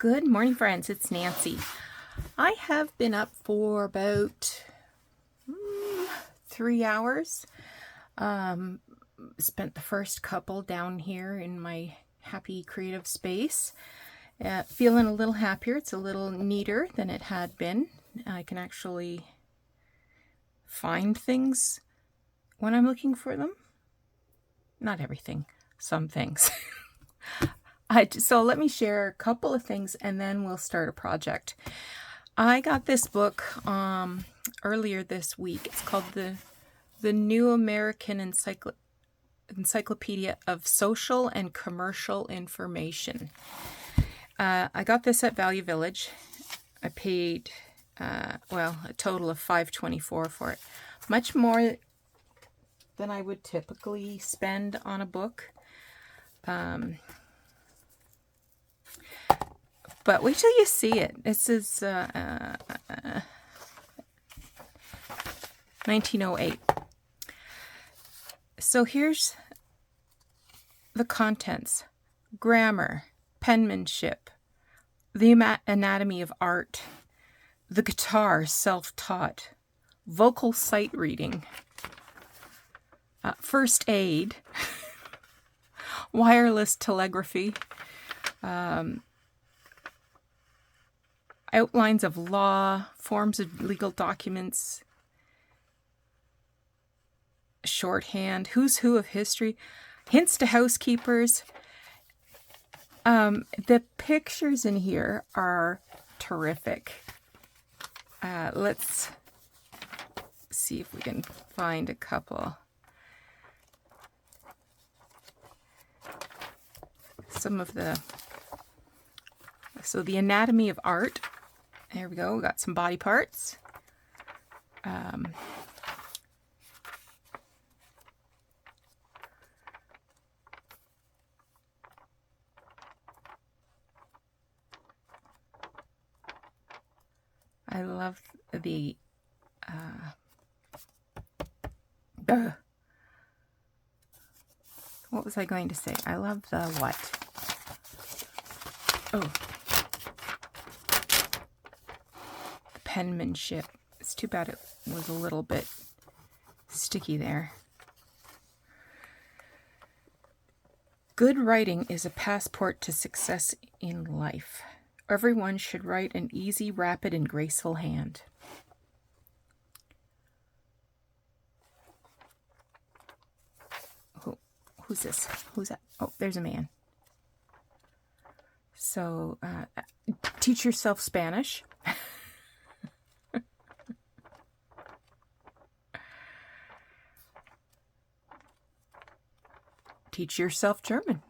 Good morning, friends. It's Nancy. I have been up for about 3 hours. Spent the first couple down here in my happy creative space. Feeling a little happier. It's a little neater than it had been. I can actually find things when I'm looking for them. Not everything, some things. So let me share a couple of things and then we'll start a project. I got this book earlier this week. It's called the New American Encyclopedia of Social and Commercial Information. I got this at Value Village. I paid, a total of $5.24 for it. Much more than I would typically spend on a book. But wait till you see it. This is 1908. So here's the contents. Grammar, penmanship, the anatomy of art, the guitar, self-taught, vocal sight reading, first aid, wireless telegraphy, outlines of law, forms of legal documents, shorthand, who's who of history, hints to housekeepers. The pictures in here are terrific. Let's see if we can find a couple. So the anatomy of art. There we go. We got some body parts. I love the what was I going to say? I love the what? Oh. Penmanship. It's too bad it was a little bit sticky there. Good writing is a passport to success in life. Everyone should write an easy, rapid, and graceful hand. Who's this? Who's that? Oh, there's a man. So, teach yourself Spanish. Teach yourself German.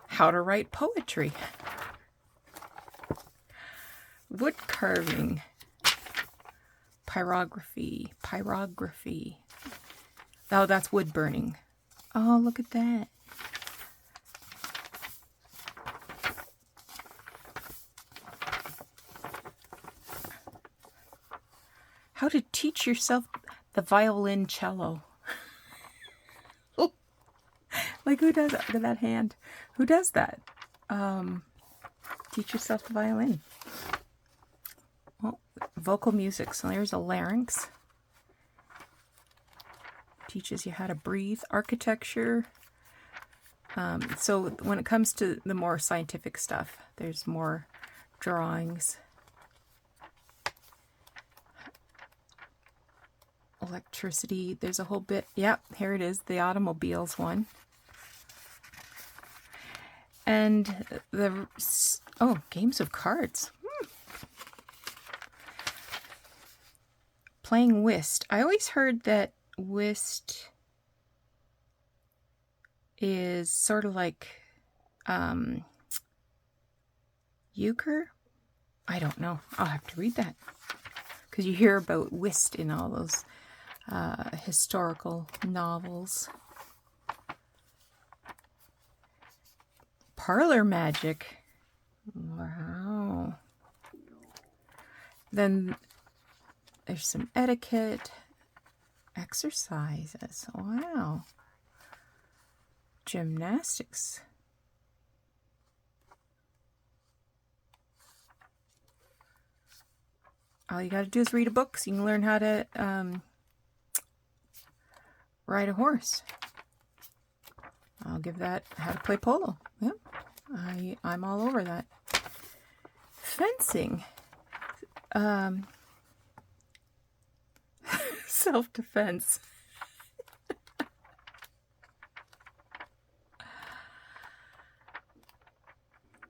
How to write poetry. Wood carving. Pyrography. Oh, that's wood burning. Oh, look at that. How to teach yourself the violoncello. Like, who does that? Look at that hand. Who does that? Teach yourself the violin. Oh, vocal music. So there's a larynx. Teaches you how to breathe. Architecture. So when it comes to the more scientific stuff, there's more drawings. Electricity. There's a whole bit. Yep, here it is. The automobiles one. And games of cards. Playing whist. I always heard that whist is sort of like euchre. I don't know. I'll have to read that. Because you hear about whist in all those historical novels. Parlor magic. Wow. Then there's some etiquette, exercises. Wow. gymnastics. All you got to do is read a book so you can learn how to ride a horse. I'll give that how to play polo. Yep, I'm all over that. Fencing. Self-defense.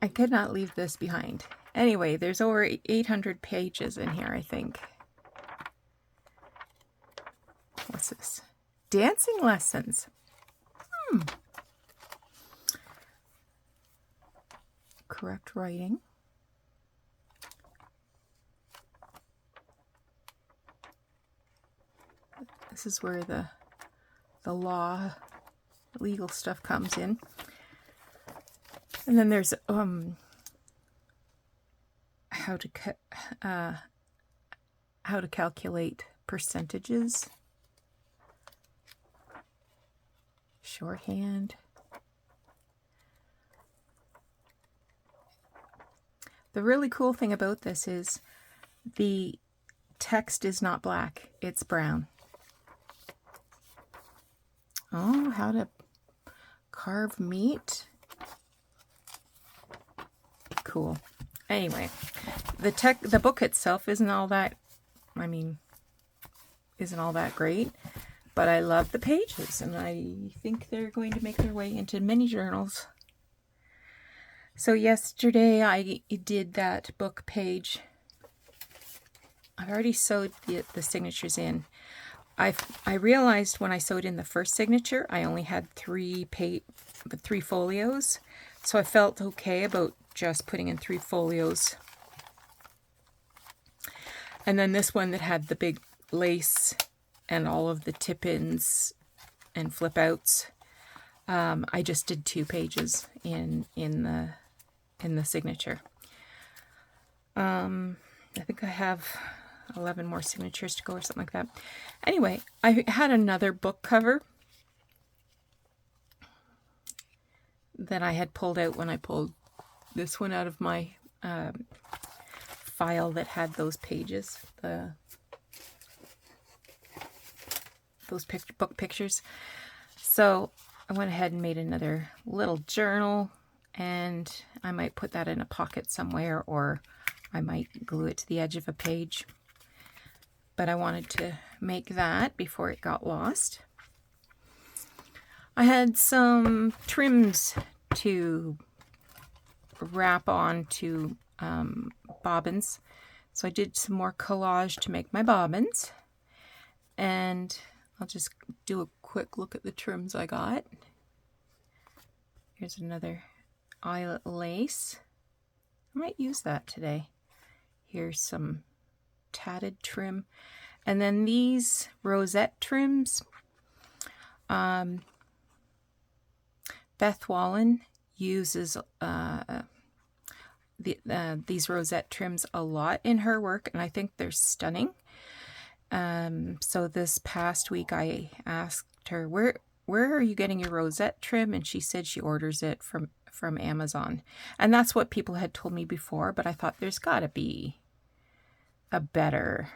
I could not leave this behind. Anyway, there's over 800 pages in here, I think. What's this? Dancing lessons. Correct writing. This is where the legal stuff comes in. And then there's how to calculate percentages, shorthand. The really cool thing about this is the text is not black, it's brown. Oh, how to carve meat. Cool. Anyway, the book itself isn't all that, isn't all that great, but I love the pages, and I think they're going to make their way into many journals. So yesterday I did that book page. I've already sewed the signatures in. I realized when I sewed in the first signature, I only had three folios, so I felt okay about just putting in 3 folios. And then this one that had the big lace and all of the tip-ins and flip-outs, I just did 2 pages in the signature. I think I have 11 more signatures to go or something like that. Anyway, I had another book cover that I had pulled out when I pulled this one out of my file that had those pages, those book pictures. So I went ahead and made another little journal, and I might put that in a pocket somewhere, or I might glue it to the edge of a page. But I wanted to make that before it got lost. I had some trims to wrap on to bobbins. So I did some more collage to make my bobbins. And I'll just do a quick look at the trims I got. Here's another eyelet lace. I might use that today. Here's some tatted trim. And then these rosette trims. Beth Wallen uses these rosette trims a lot in her work, and I think they're stunning. So this past week I asked her, where are you getting your rosette trim? And she said she orders it from Amazon. And that's what people had told me before, but I thought there's got to be a better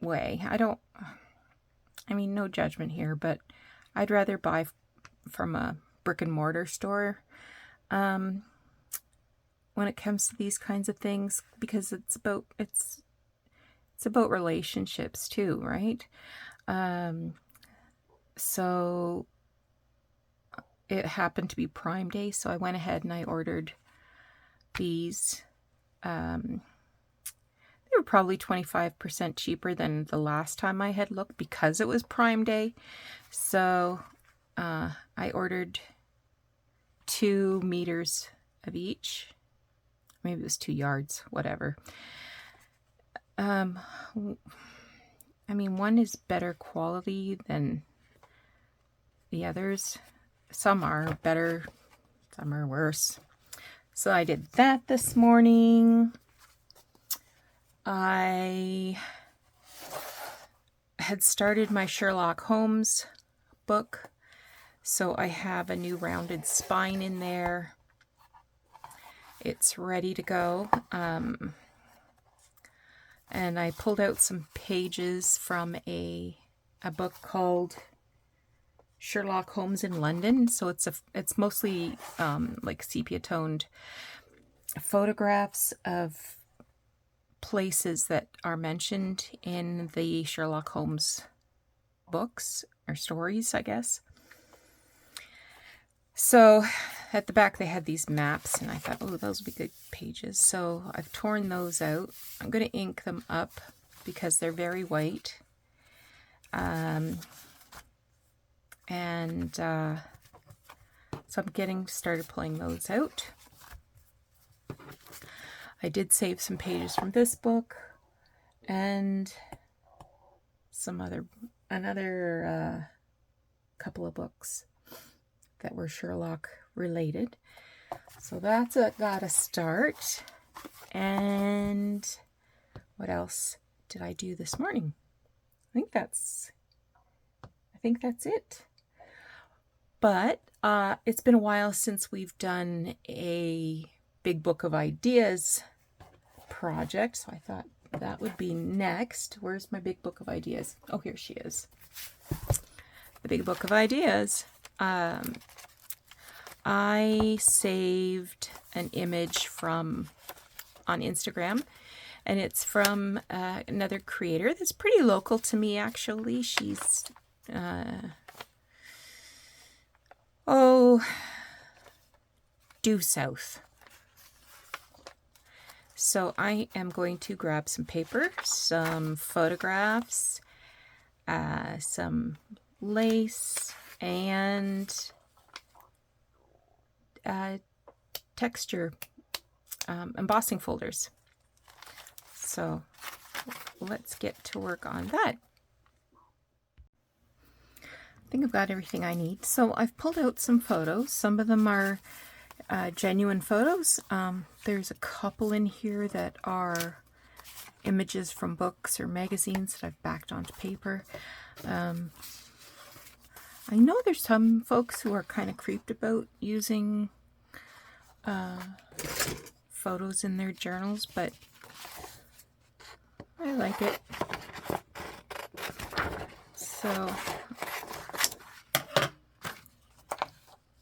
way. No judgment here, but I'd rather buy from a brick and mortar store when it comes to these kinds of things, because it's about relationships too, right? So it happened to be Prime Day, so I went ahead and I ordered these. They were probably 25% cheaper than the last time I had looked because it was Prime Day. So I ordered 2 meters of each. Maybe it was 2 yards, whatever. One is better quality than the others. Some are better, some are worse. So I did that this morning. I had started my Sherlock Holmes book. So I have a new rounded spine in there. It's ready to go. And I pulled out some pages from a book called Sherlock Holmes in London. So it's mostly like sepia toned photographs of places that are mentioned in the Sherlock Holmes books or stories, I guess. So at the back they had these maps, and I thought, oh, those would be good pages. So I've torn those out. I'm going to ink them up because they're very white. So I'm getting started pulling those out. I did save some pages from this book and another couple of books that were Sherlock related. So that's got a start. And what else did I do this morning? I think that's it. But it's been a while since we've done a big book of ideas project, so I thought that would be next. Where's my big book of ideas? Oh, here she is. The big book of ideas. I saved an image on Instagram, and it's from another creator that's pretty local to me, actually. She's due south. So I am going to grab some paper, some photographs, some lace, and texture embossing folders. So let's get to work on that. I think I've got everything I need. So I've pulled out some photos. Some of them are genuine photos. There's a couple in here that are images from books or magazines that I've backed onto paper. I know there's some folks who are kind of creeped about using photos in their journals, but I like it. So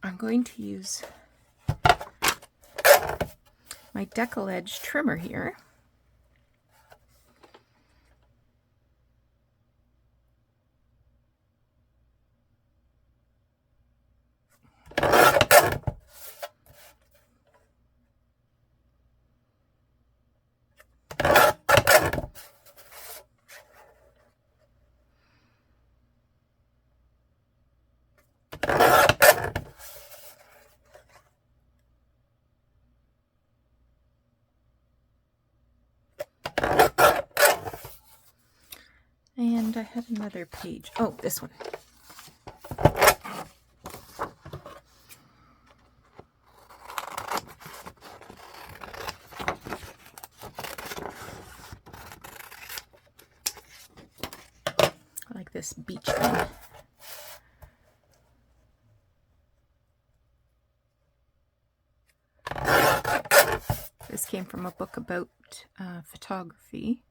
I'm going to use my decal edge trimmer here. And I had another page. Oh, this one. I like this beach one. This came from a book about photography.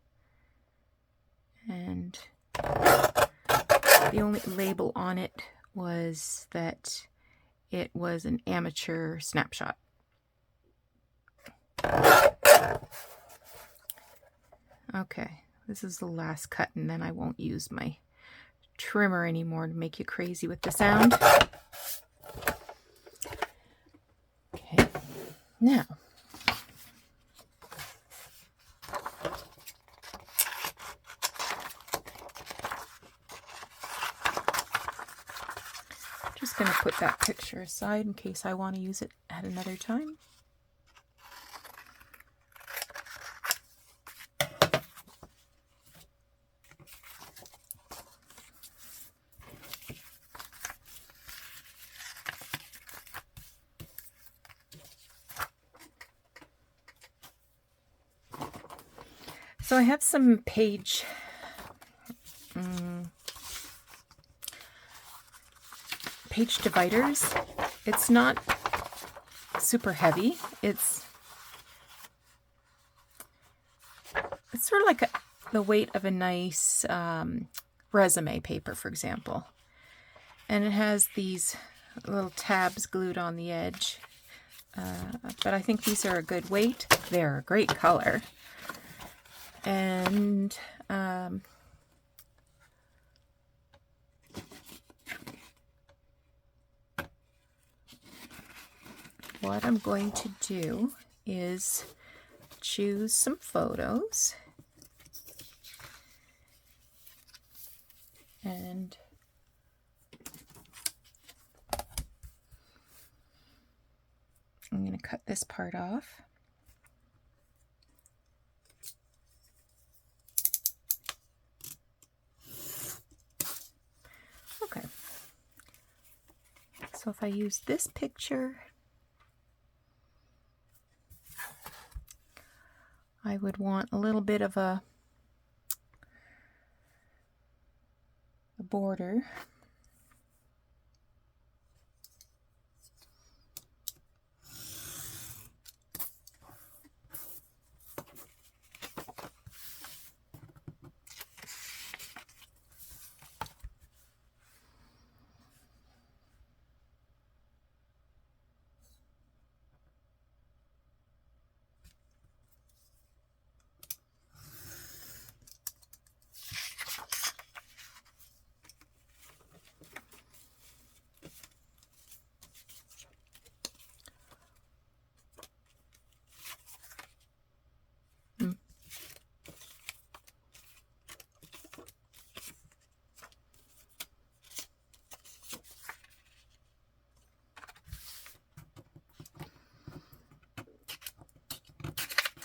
And the only label on it was that it was an amateur snapshot. Okay, this is the last cut, and then I won't use my trimmer anymore to make you crazy with the sound. Okay, now just going to put that picture aside in case I want to use it at another time. So I have some page page dividers. It's not super heavy. It's sort of like the weight of a nice resume paper, for example. And it has these little tabs glued on the edge. But I think these are a good weight. They're a great color. And what I'm going to do is choose some photos. And I'm going to cut this part off. Okay. So if I use this picture, I would want a little bit of a border.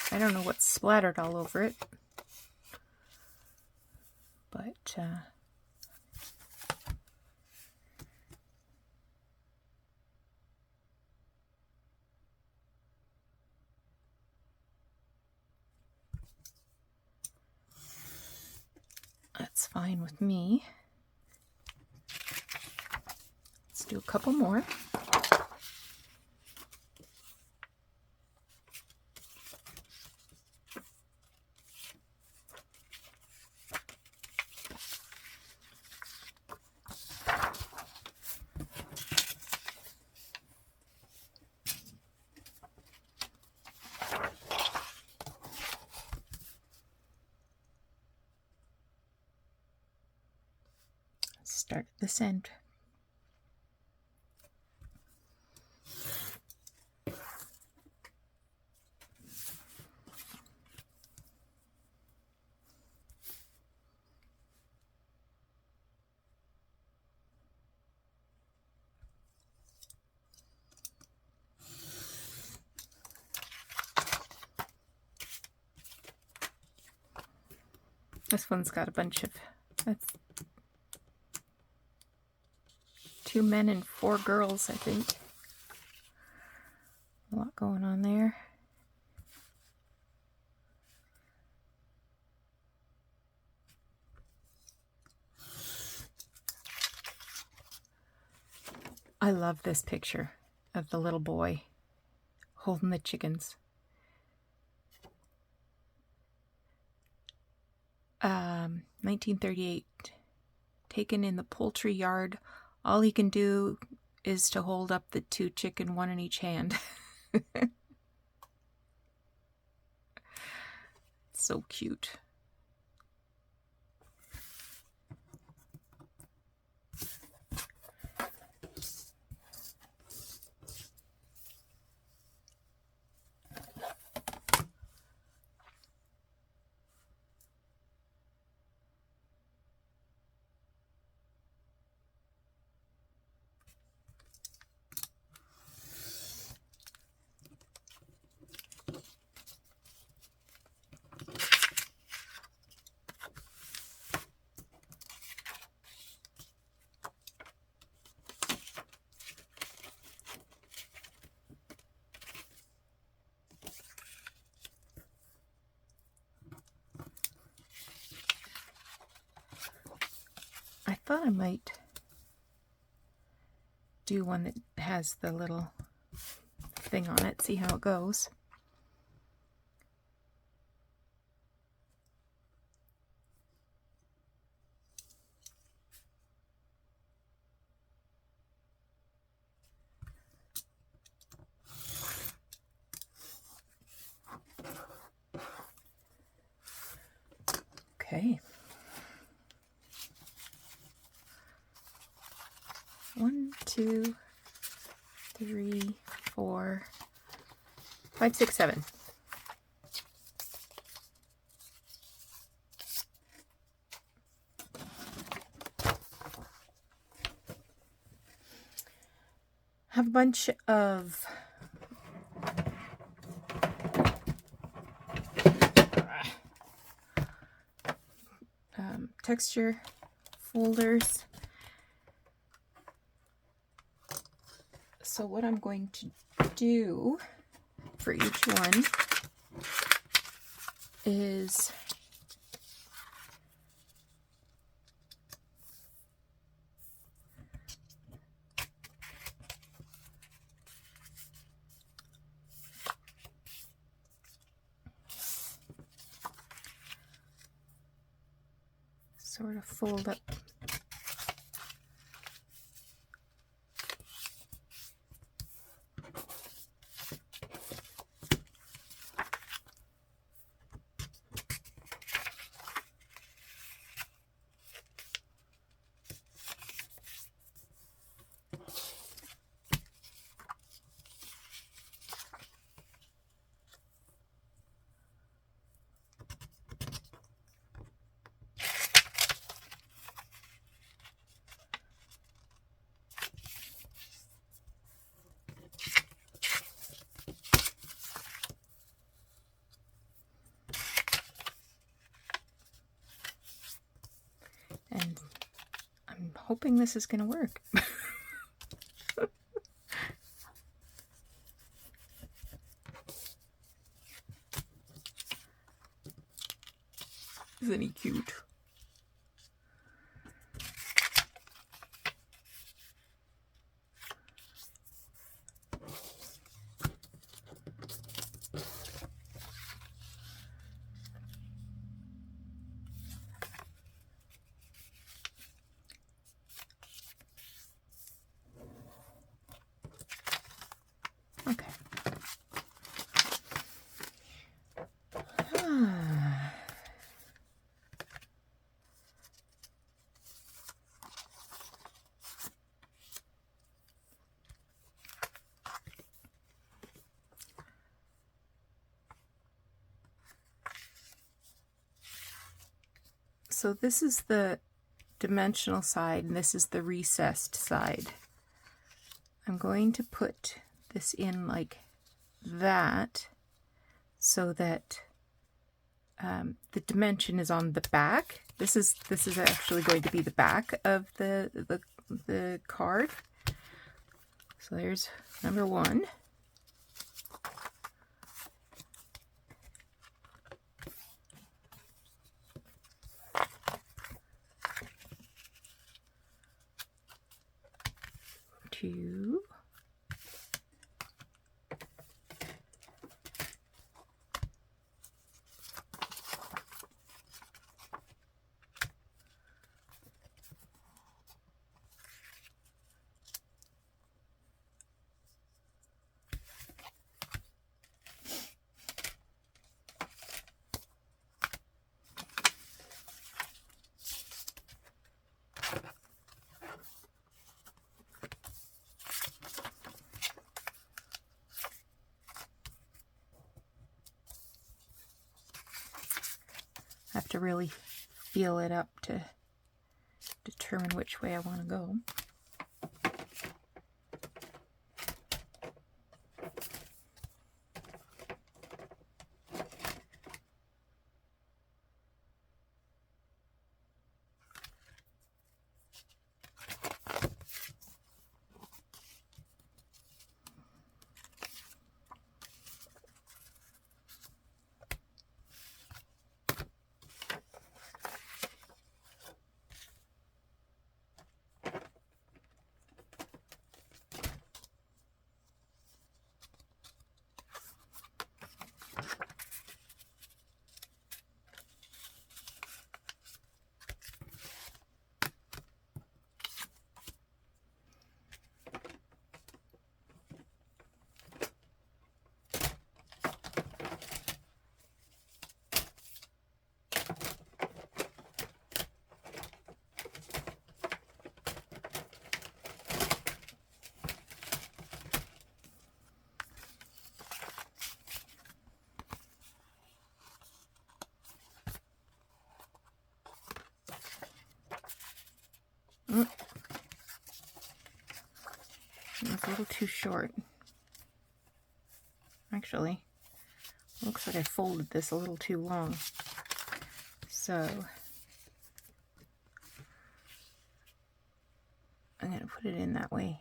I don't know what's splattered all over it, but that's fine with me. Let's do a couple more. Start at this end. This one's got a bunch of, that's 2 men and 4 girls, I think. A lot going on there. I love this picture of the little boy holding the chickens. 1938, taken in the poultry yard. All he can do is to hold up the 2 chicken, one in each hand. So cute. I thought I might do one that has the little thing on it, see how it goes. Okay. 1, 2, 3, 4, 5, 6, 7. Have a bunch of texture folders. So what I'm going to do for each one is sort of fold up and I'm hoping this is going to work. Isn't he cute? Okay. So this is the dimensional side and this is the recessed side. I'm going to put this in like that so that the dimension is on the back. This is actually going to be the back of the card. So there's number 1. Two. I have to really feel it up to determine which way I want to go. Mm. It's a little too short. Actually, looks like I folded this a little too long. So I'm going to put it in that way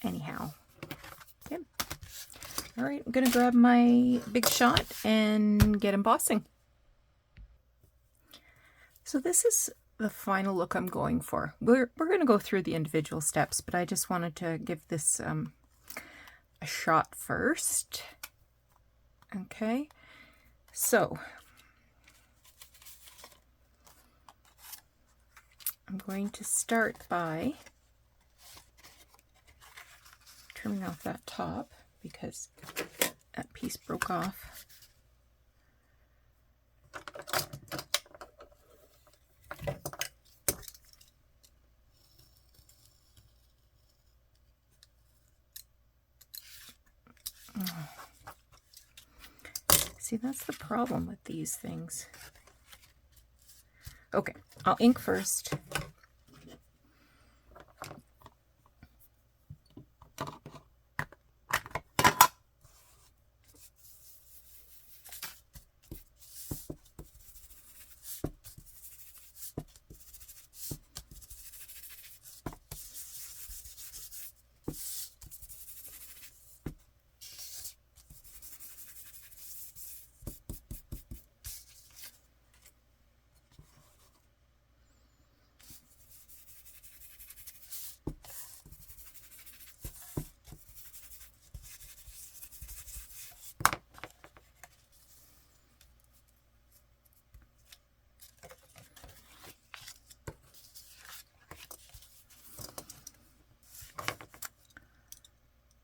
anyhow. Okay. All right, I'm going to grab my Big Shot and get embossing. So this is the final look I'm going for. We're going to go through the individual steps, but I just wanted to give this a shot first. Okay, so I'm going to start by trimming off that top because that piece broke off. See, that's the problem with these things. Okay, I'll ink first.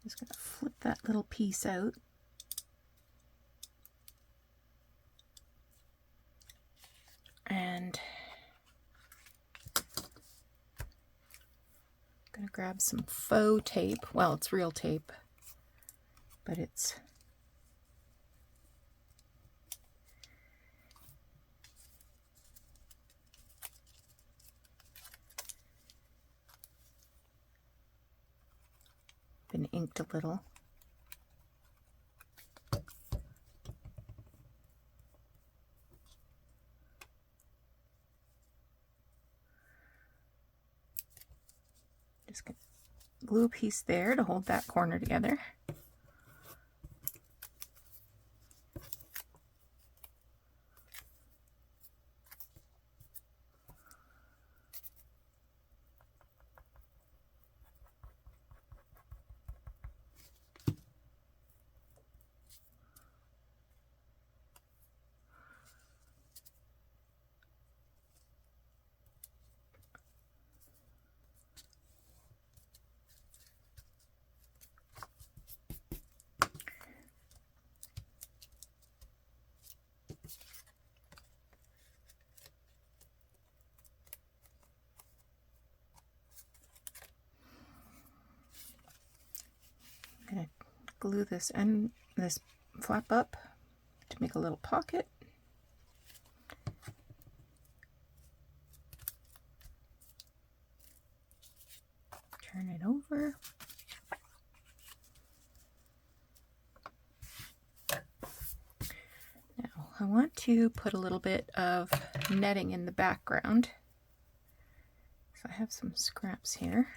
Just going to flip that little piece out. And I'm going to grab some faux tape. Well, it's real tape, but it's been inked a little. Just gonna glue a piece there to hold that corner together. I'm going to glue this and this flap up to make a little pocket. Turn it over. Now I want to put a little bit of netting in the background. So I have some scraps here.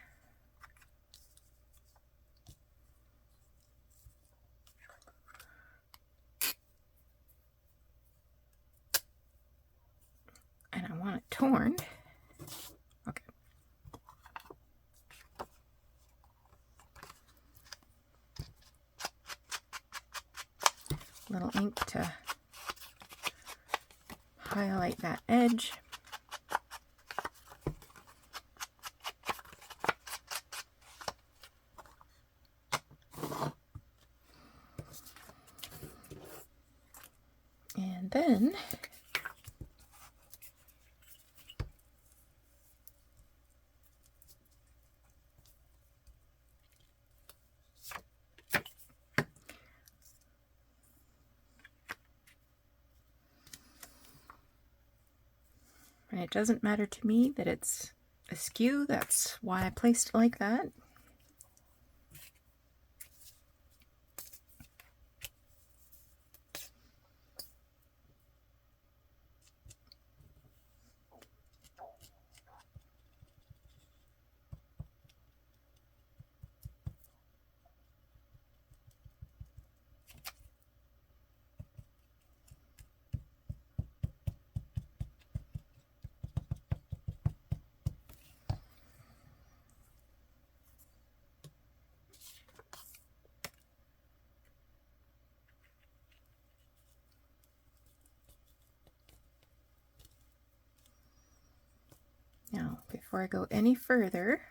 And I want it torn. Okay. Little ink to highlight that edge. And then and it doesn't matter to me that it's askew. That's why I placed it like that. Now, before I go any further,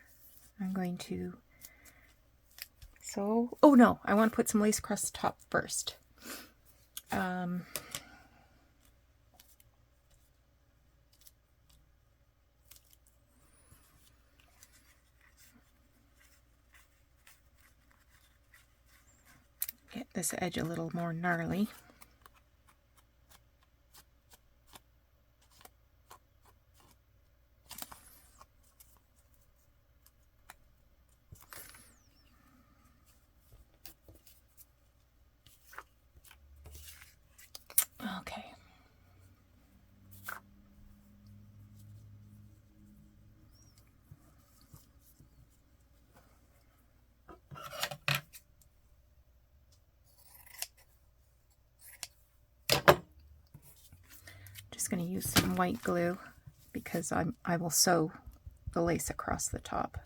I'm going to oh no, I want to put some lace across the top first. Get this edge a little more gnarly. Okay. Just going to use some white glue because I will sew the lace across the top.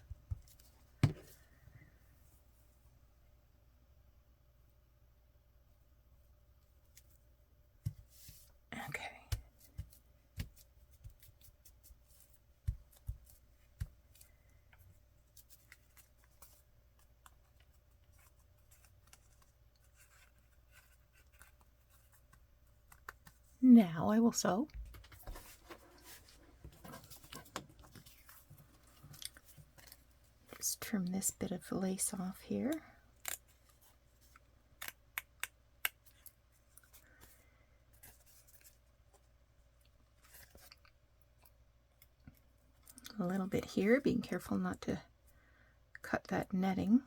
Okay. Now I will sew. Just trim this bit of lace off here. A little bit here, being careful not to cut that netting.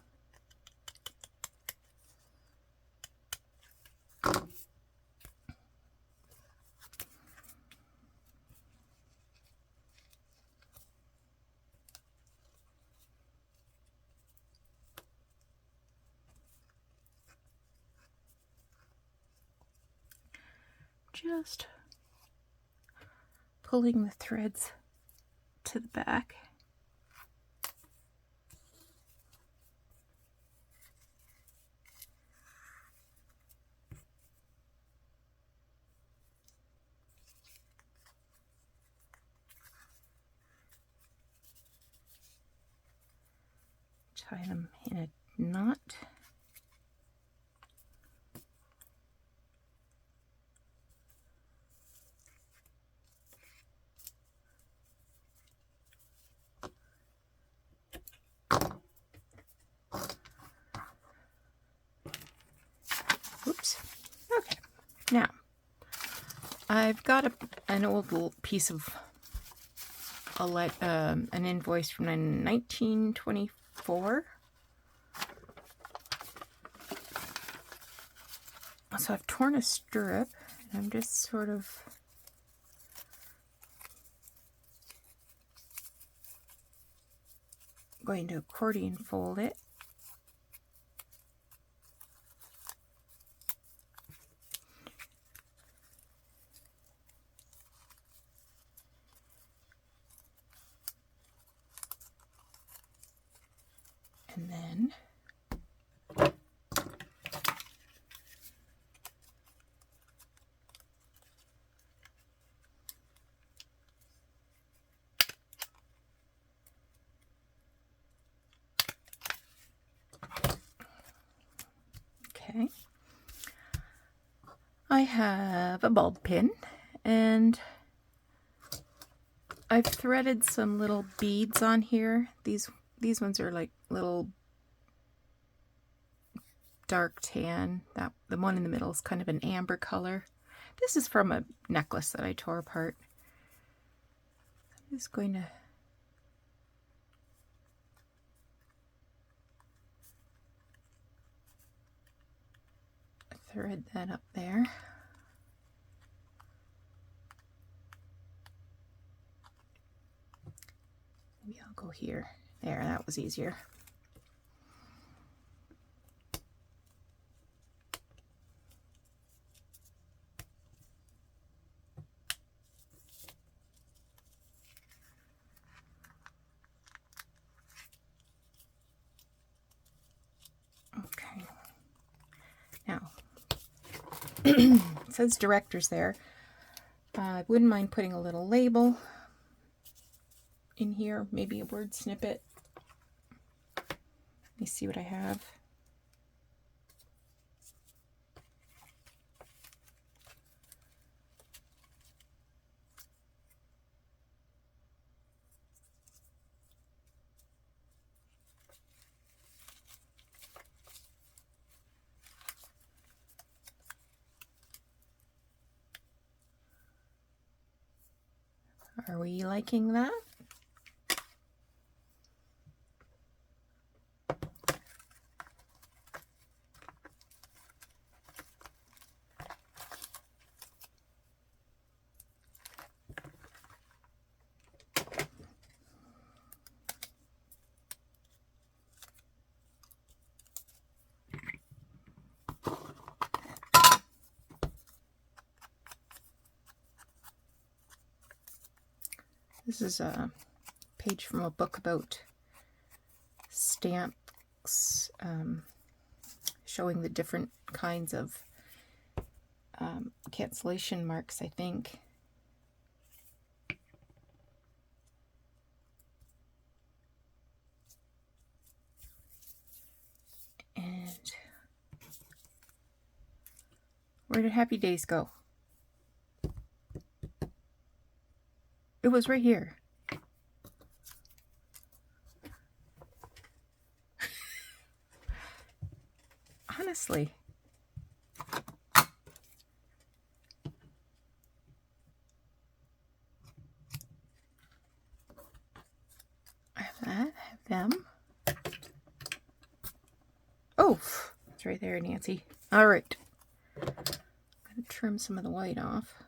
Just pulling the threads to the back. Tie them in a knot. Oops. Okay. Now, I've got an old little piece of an invoice from 1924. So I've torn a strip, and I'm just sort of going to accordion fold it. And then okay, I have a bulb pin, and I've threaded some little beads on here. These ones are like little dark tan. The one in the middle is kind of an amber color. This is from a necklace that I tore apart. I'm just going to thread that up there. Maybe I'll go here. There, that was easier. Okay. Now, it says directors there. I wouldn't mind putting a little label in here, maybe a word snippet. Let me see what I have. Are we liking that? This is a page from a book about stamps, showing the different kinds of cancellation marks, I think. And where did Happy Days go? It was right here. Honestly. I have that, I have them. Oh, it's right there, Nancy. All right. I'm going to trim some of the white off.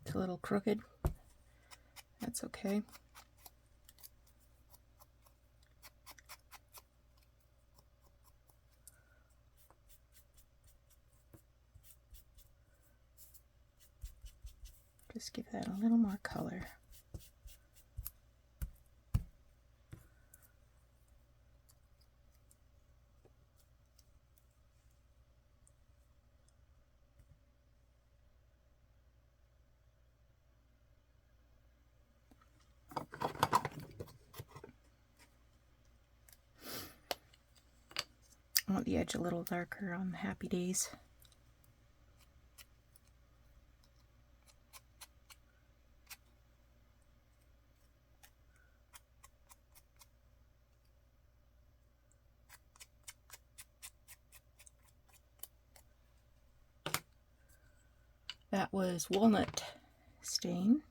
It's a little crooked. That's okay. Just give that a little more color. I want the edge a little darker on the Happy Days. That was walnut stain.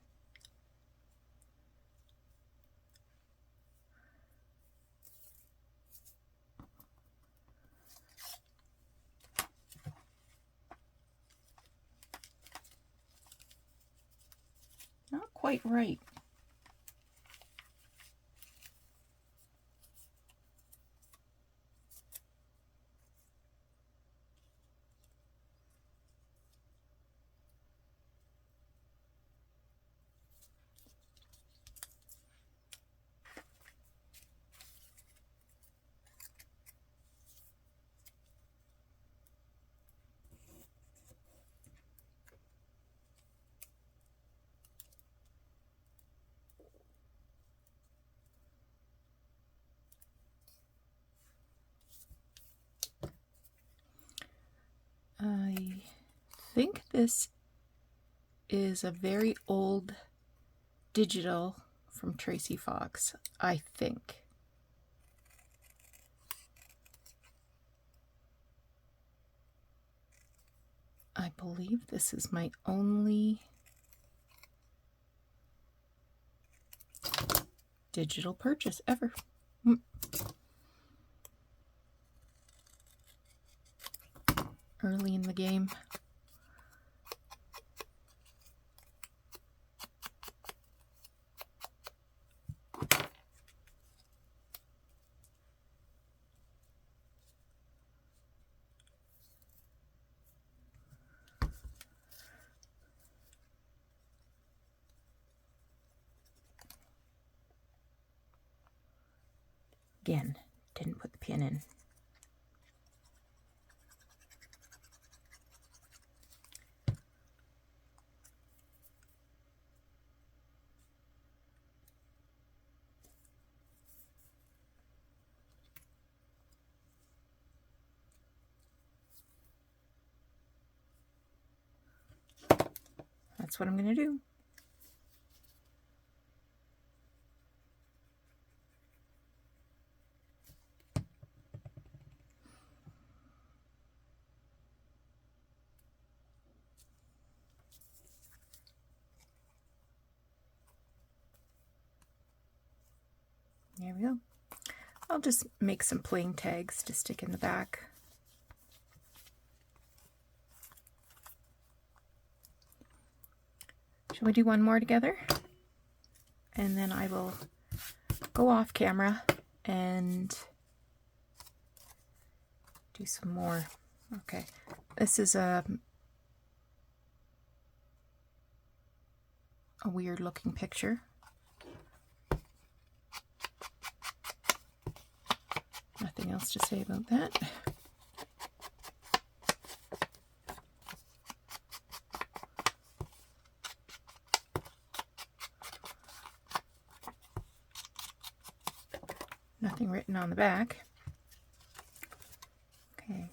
Not quite right. I think this is a very old digital from Tracy Fox, I think. I believe this is my only digital purchase ever. Mm. Early in the game. Again, didn't put the pin in. That's what I'm going to do. There we go. I'll just make some plain tags to stick in the back. Shall we do one more together? And then I will go off camera and do some more. Okay, this is a weird looking picture. Nothing else to say about that. Nothing written on the back. Okay.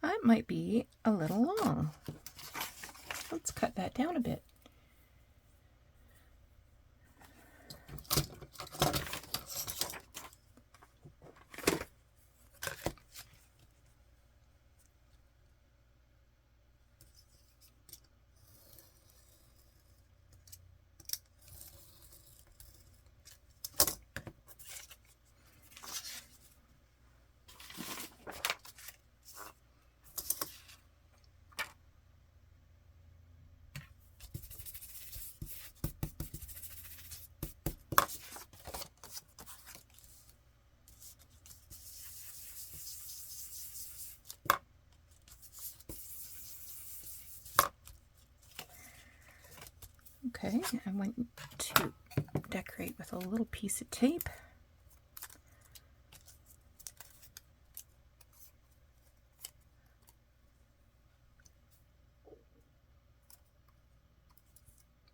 That might be a little long. Let's cut that down a bit. Okay, I want to decorate with a little piece of tape.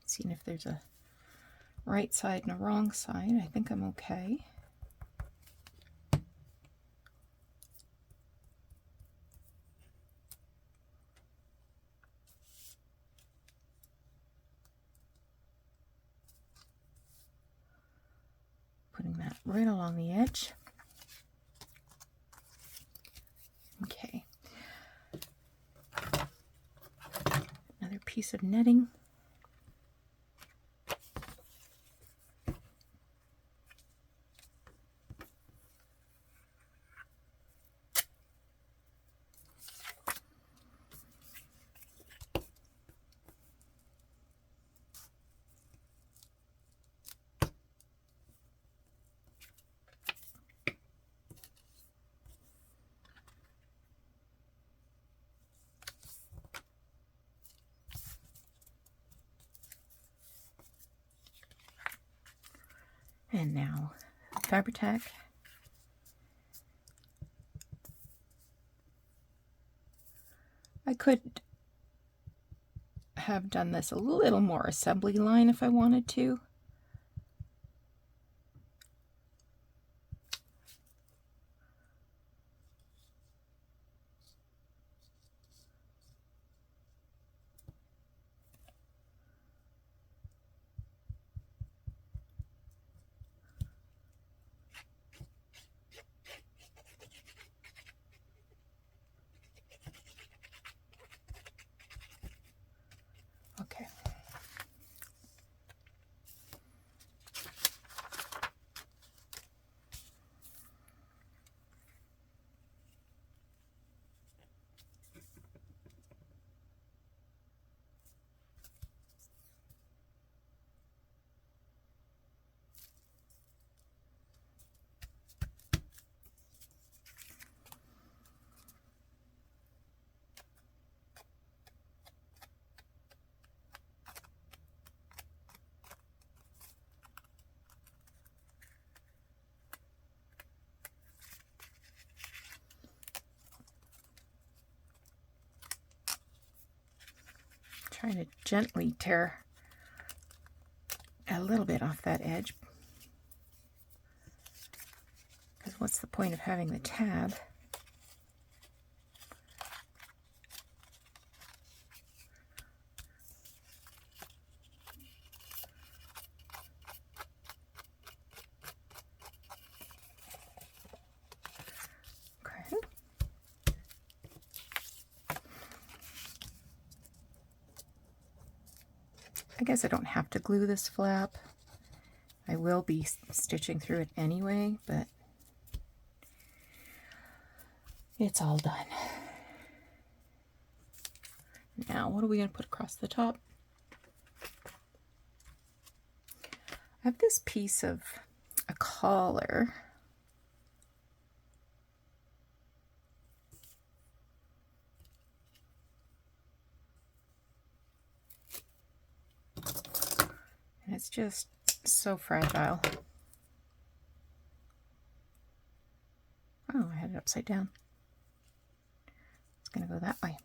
Seeing if there's a right side and a wrong side. I think I'm okay. Putting that right along the edge. Okay. Another piece of netting. And now Fabri-Tac. I could have done this a little more assembly line if I wanted to. Okay. Trying to gently tear a little bit off that edge, because what's the point of having the tab? Okay. I guess I don't have to glue this flap. I will be stitching through it anyway, but it's all done. Now, what are we going to put across the top? I have this piece of a collar. And it's just so fragile. Oh, I had it upside down. It's going to go that way.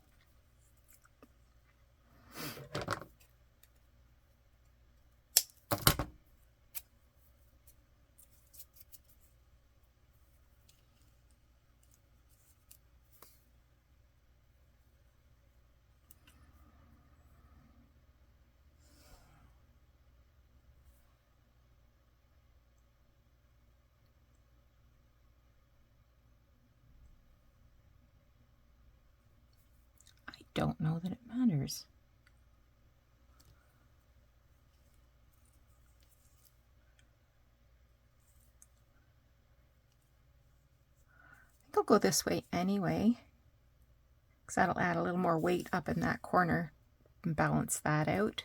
Don't know that it matters. I think I'll go this way anyway, because that'll add a little more weight up in that corner and balance that out.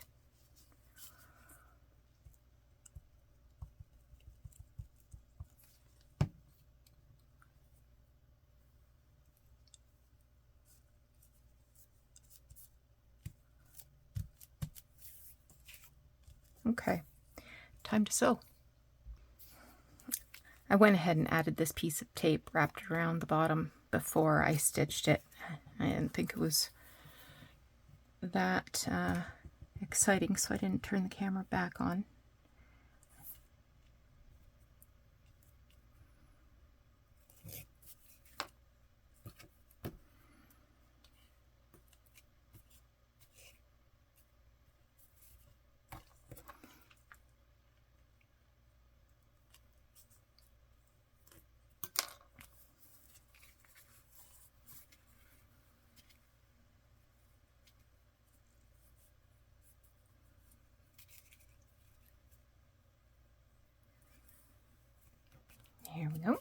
Okay, time to sew. I went ahead and added this piece of tape, wrapped it around the bottom before I stitched it. I didn't think it was that exciting, so I didn't turn the camera back on. Here we go.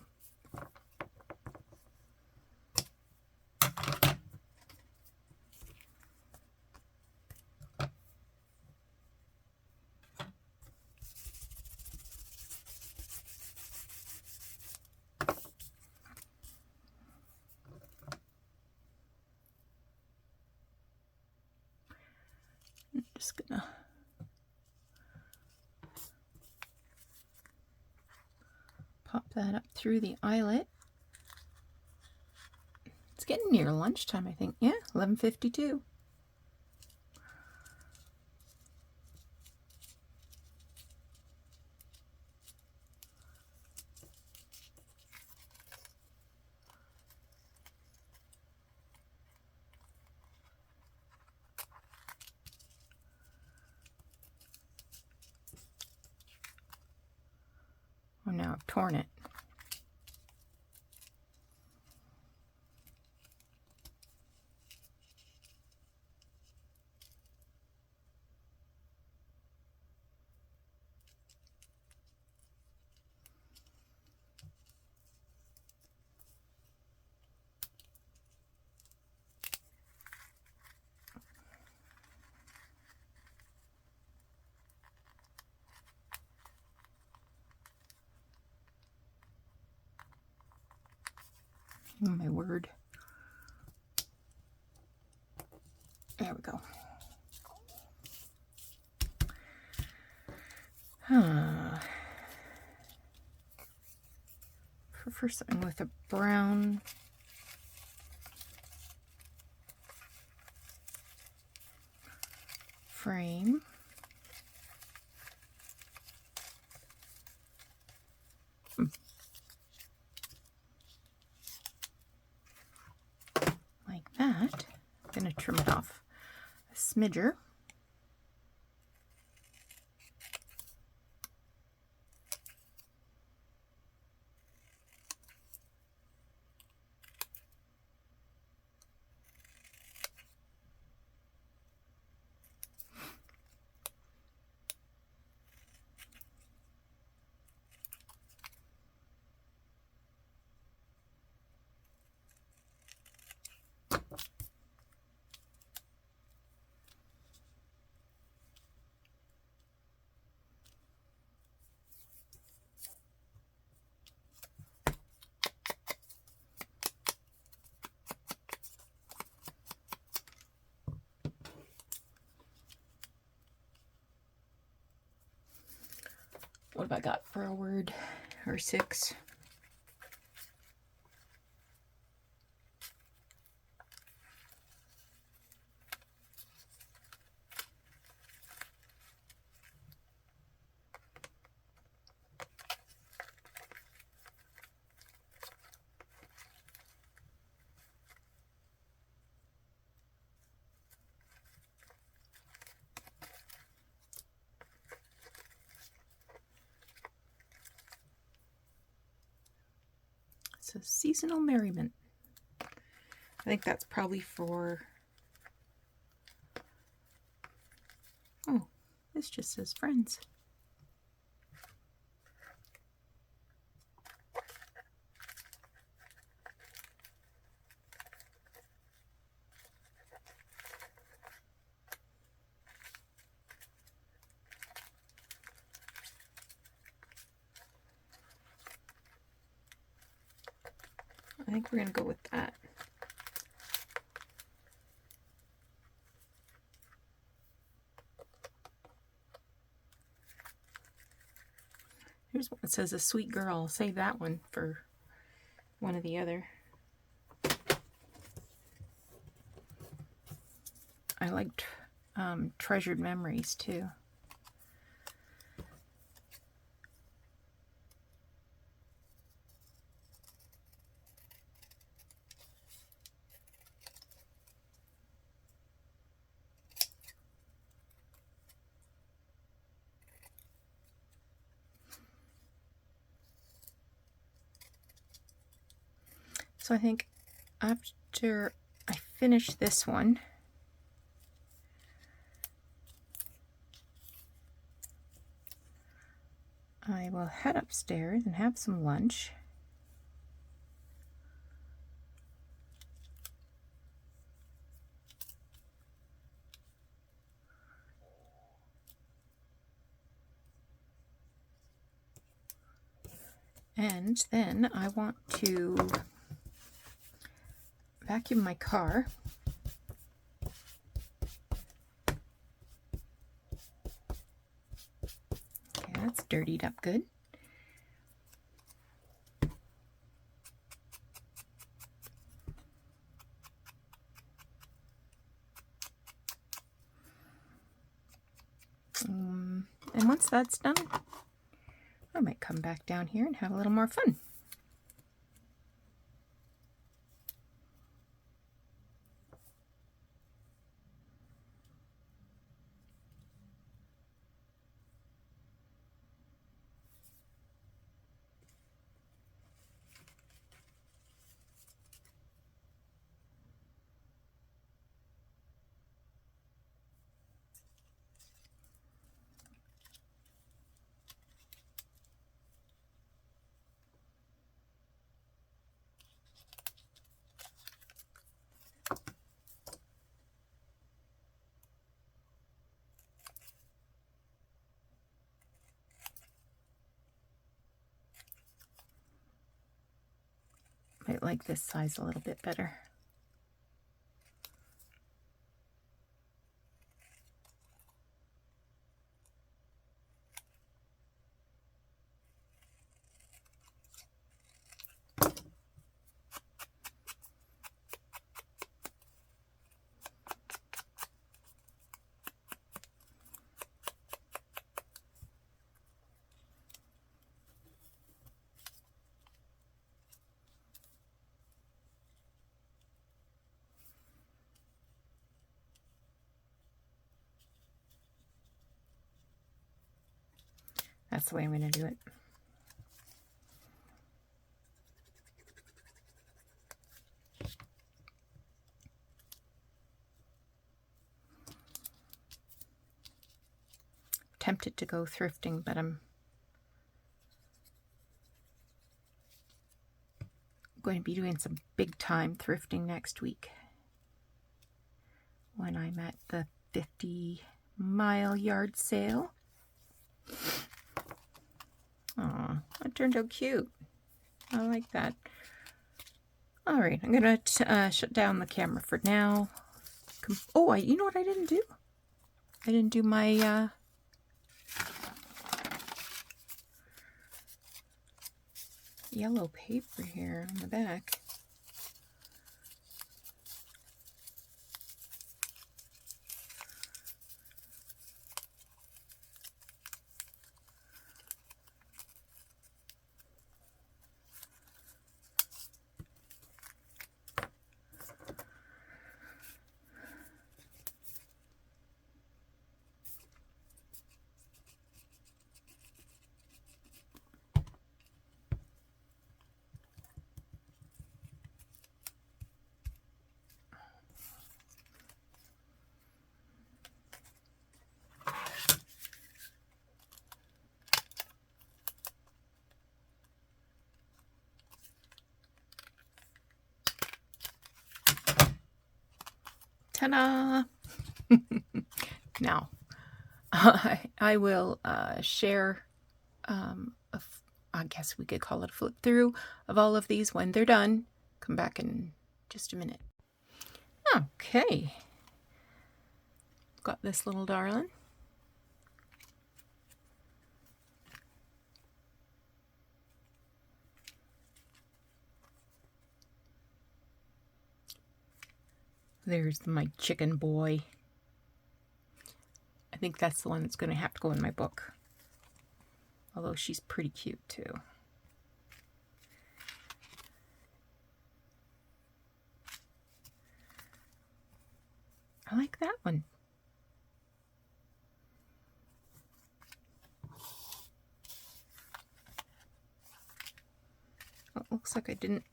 I'm just gonna pop that up through the eyelet. It's getting near lunchtime, I think. Yeah, 11:52. now I've torn it. Oh my word. There we go. For something with a brown frame. Like that. I'm going to trim it off a smidger. What have I got for a word or 6? So seasonal merriment. I think that's probably for, oh, this just says friends. I think we're going to go with that. Here's one that says a sweet girl. I'll save that one for one or the other. I liked treasured memories too. So I think after I finish this one, I will head upstairs and have some lunch. And then I want to vacuum my car. Okay, that's dirtied up good. And once that's done, I might come back down here and have a little more fun. quite like this size a little bit better. That's the way I'm going to do it. Tempted to go thrifting, but I'm going to be doing some big time thrifting next week when I'm at the 50-mile yard sale. Oh, that turned out cute. I like that. All right, I'm going to shut down the camera for now. Oh, you know what I didn't do? I didn't do my yellow paper here on the back. Ta-da! Now, I will share, I guess we could call it a flip through of all of these when they're done. Come back in just a minute. Okay. Got this little darling. There's my chicken boy. I think that's the one that's going to have to go in my book. Although she's pretty cute too. I like that one. Oh, looks like I didn't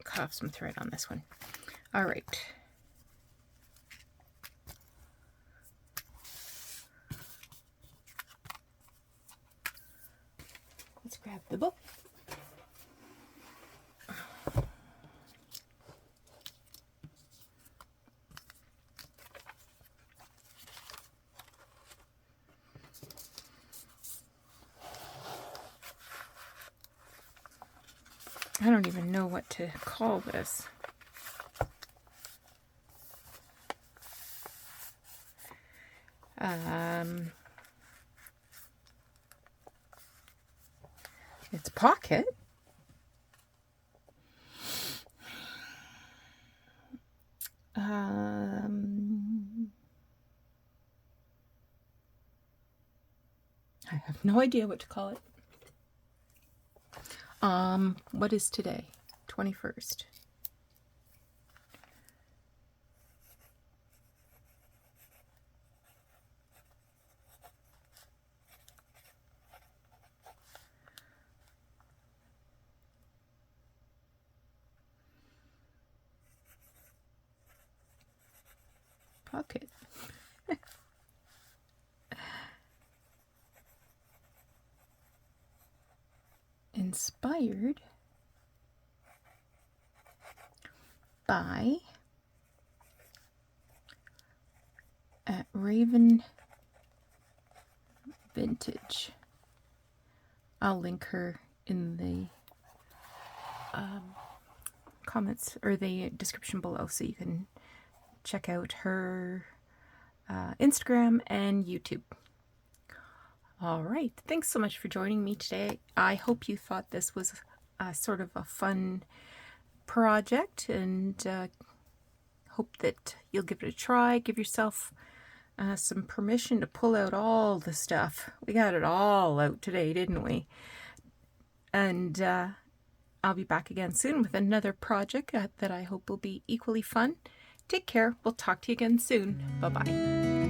cut off some thread on this one. All right. Let's grab the book. I don't even know what to call this. It's pocket. I have no idea what to call it. What is today? 21st. Pocket. Inspired by at Raven Vintage. I'll link her in the comments or the description below, so you can check out her Instagram and YouTube. All right, thanks so much for joining me today. I hope you thought this was sort of a fun project, and hope that you'll give it a try. Give yourself some permission to pull out all the stuff. We got it all out today, didn't we? And I'll be back again soon with another project that I hope will be equally fun. Take care. We'll talk to you again soon. Bye-bye.